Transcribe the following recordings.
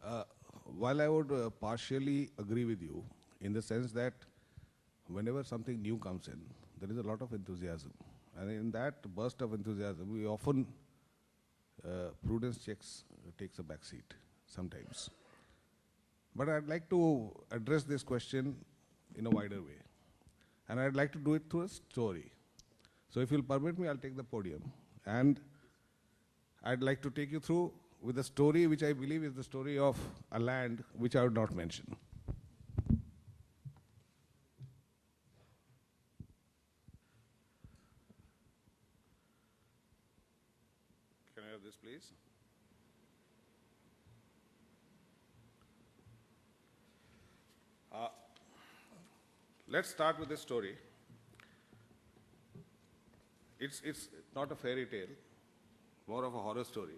Uh, while I would partially agree with you in the sense that whenever something new comes in, there is a lot of enthusiasm. And in that burst of enthusiasm, we often, prudence checks takes a back seat sometimes. But I'd like to address this question in a wider way. And I'd like to do it through a story. So if you'll permit me, I'll take the podium. And I'd like to take you through with a story which I believe is the story of a land which I would not mention. Can I have this, please? Let's start with this story. It's not a fairy tale, more of a horror story.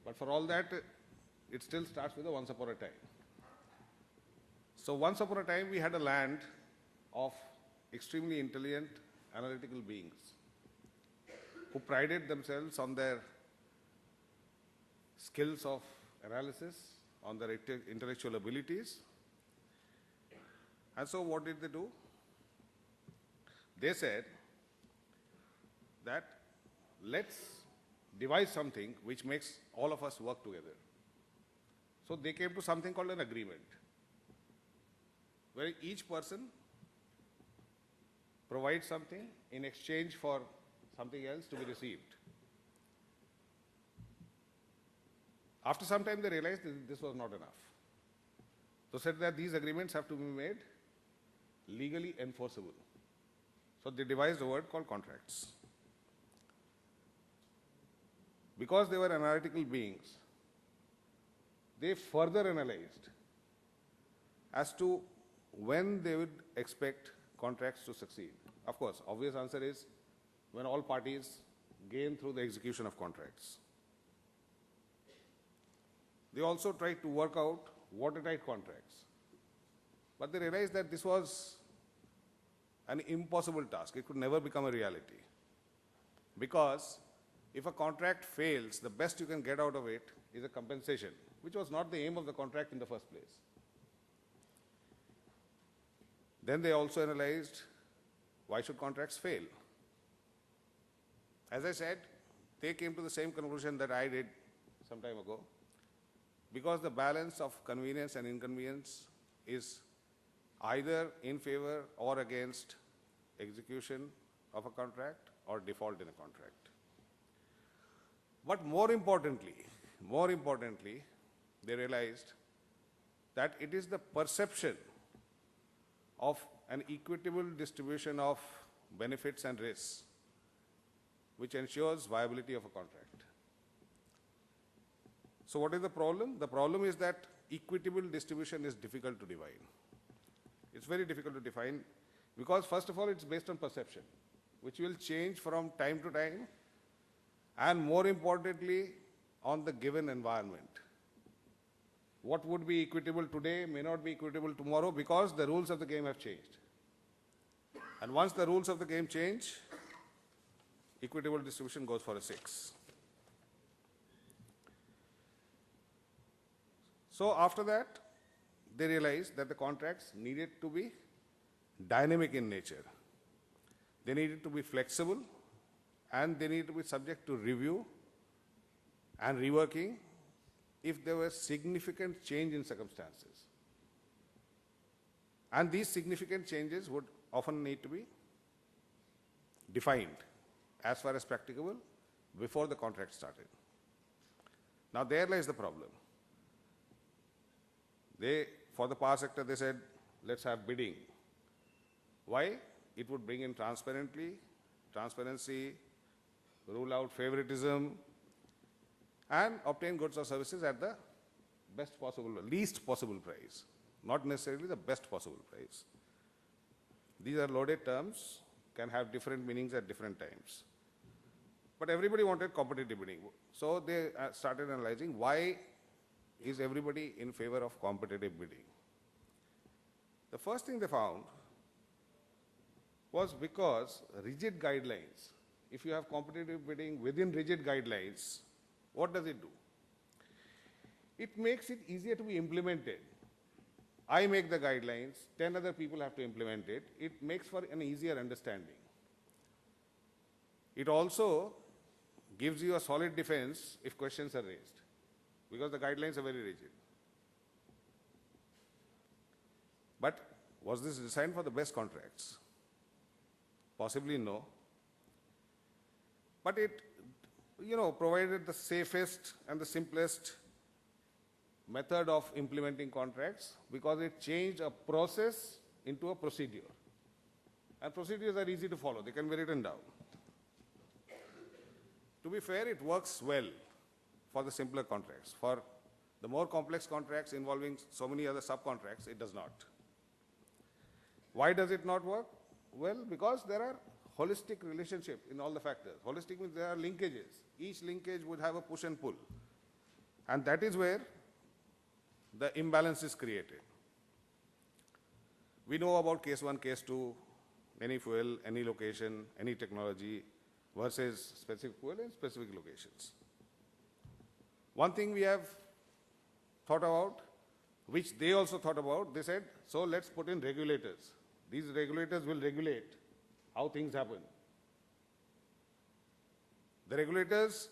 But for all that, it still starts with a once upon a time. So once upon a time, we had a land of extremely intelligent, analytical beings who prided themselves on their skills of analysis, on their intellectual abilities. And so what did they do? They said that let's devise something which makes all of us work together. So they came to something called an agreement, where each person provides something in exchange for something else to be received. After some time, they realized that this was not enough. So said that these agreements have to be made legally enforceable. So they devised a word called contracts. Because they were analytical beings, they further analyzed as to when they would expect contracts to succeed. Of course, obvious answer is when all parties gain through the execution of contracts. They also tried to work out watertight contracts. But they realized that this was an impossible task. It could never become a reality. Because if a contract fails, the best you can get out of it is a compensation, which was not the aim of the contract in the first place. Then they also analyzed why should contracts fail. As I said, they came to the same conclusion that I did some time ago. Because the balance of convenience and inconvenience is either in favor or against execution of a contract or default in a contract. But more importantly, they realized that it is the perception of an equitable distribution of benefits and risks which ensures viability of a contract. So what is the problem? The problem is that equitable distribution is difficult to define. It's very difficult to define because, first of all, it's based on perception, which will change from time to time, and more importantly, on the given environment. What would be equitable today may not be equitable tomorrow because the rules of the game have changed. And once the rules of the game change, equitable distribution goes for a 6. So after that, they realized that the contracts needed to be dynamic in nature. They needed to be flexible, and they needed to be subject to review and reworking if there was significant change in circumstances. And these significant changes would often need to be defined as far as practicable before the contract started. Now there lies the problem. For the power sector, they said, let's have bidding. Why? It would bring in transparency, rule out favoritism, and obtain goods or services at the least possible price, not necessarily the best possible price. These are loaded terms, can have different meanings at different times. But everybody wanted competitive bidding. So they started analyzing why is everybody in favor of competitive bidding. The first thing they found was because rigid guidelines, if you have competitive bidding within rigid guidelines, what does it do? it makes it easier to be implemented. I make the guidelines, 10 other people have to implement it. It makes for an easier understanding. It also gives you a solid defense if questions are raised, because the guidelines are very rigid. But was this designed for the best contracts? Possibly no. But it, provided the safest and the simplest method of implementing contracts, because it changed a process into a procedure. And procedures are easy to follow. They can be written down. To be fair, it works well for the simpler contracts. For the more complex contracts involving so many other subcontracts, it does not. Why does it not work? Well, because there are holistic relationship in all the factors. Holistic means there are linkages. Each linkage would have a push and pull. And that is where the imbalance is created. We know about case 1, case 2, any fuel, any location, any technology versus specific fuel and specific locations. One thing we have thought about, which they also thought about, they said, so let's put in regulators. These regulators will regulate how things happen. The regulators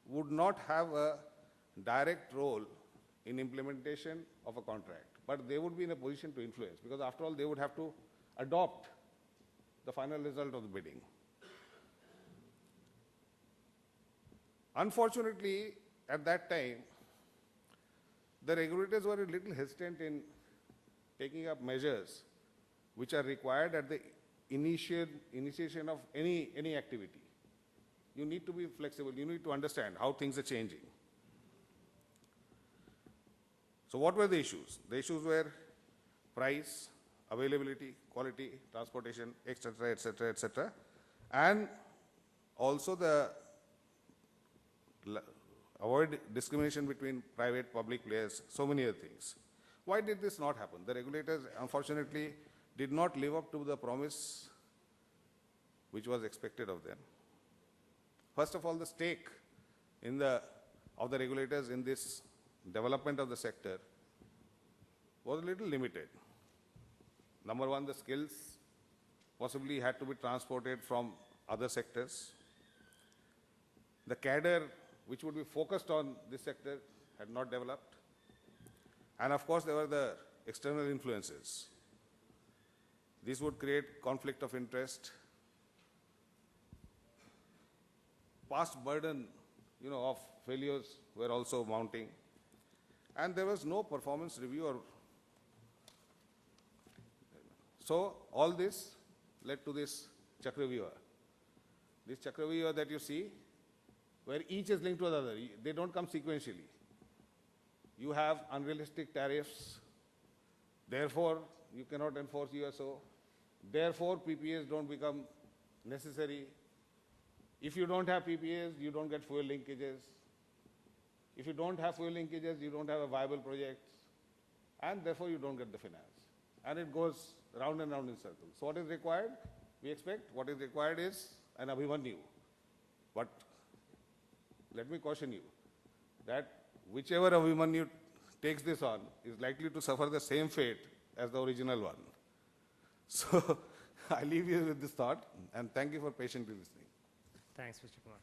would not have a direct role in implementation of a contract, but they would be in a position to influence, because after all, they would have to adopt the final result of the bidding. Unfortunately, at that time, the regulators were a little hesitant in taking up measures which are required at the initiation of any activity. You need to be flexible. You need to understand how things are changing. So what were the issues? The issues were price, availability, quality, transportation, etc., etc., etc., and also the avoid discrimination between private, public players, so many other things. Why did this not happen? The regulators, unfortunately, did not live up to the promise which was expected of them. First of all, the stake of the regulators in this development of the sector was a little limited. Number one, the skills possibly had to be transported from other sectors. The cadre which would be focused on this sector had not developed. And of course, there were the external influences. This would create conflict of interest. Past burden, of failures were also mounting. And there was no performance review. So all this led to this Chakravyuha. This Chakravyuha that you see, where each is linked to the other. They don't come sequentially. You have unrealistic tariffs. Therefore, you cannot enforce USO. Therefore, PPAs don't become necessary. If you don't have PPAs, you don't get fuel linkages. If you don't have fuel linkages, you don't have a viable project. And therefore, you don't get the finance. And it goes round and round in circles. So what is required? We expect what is required is an Abhimanyu. But let me caution you that whichever Abhimanyu takes this on is likely to suffer the same fate as the original one. So I leave you with this thought, and thank you for patiently listening. Thanks, Mr. Kumar.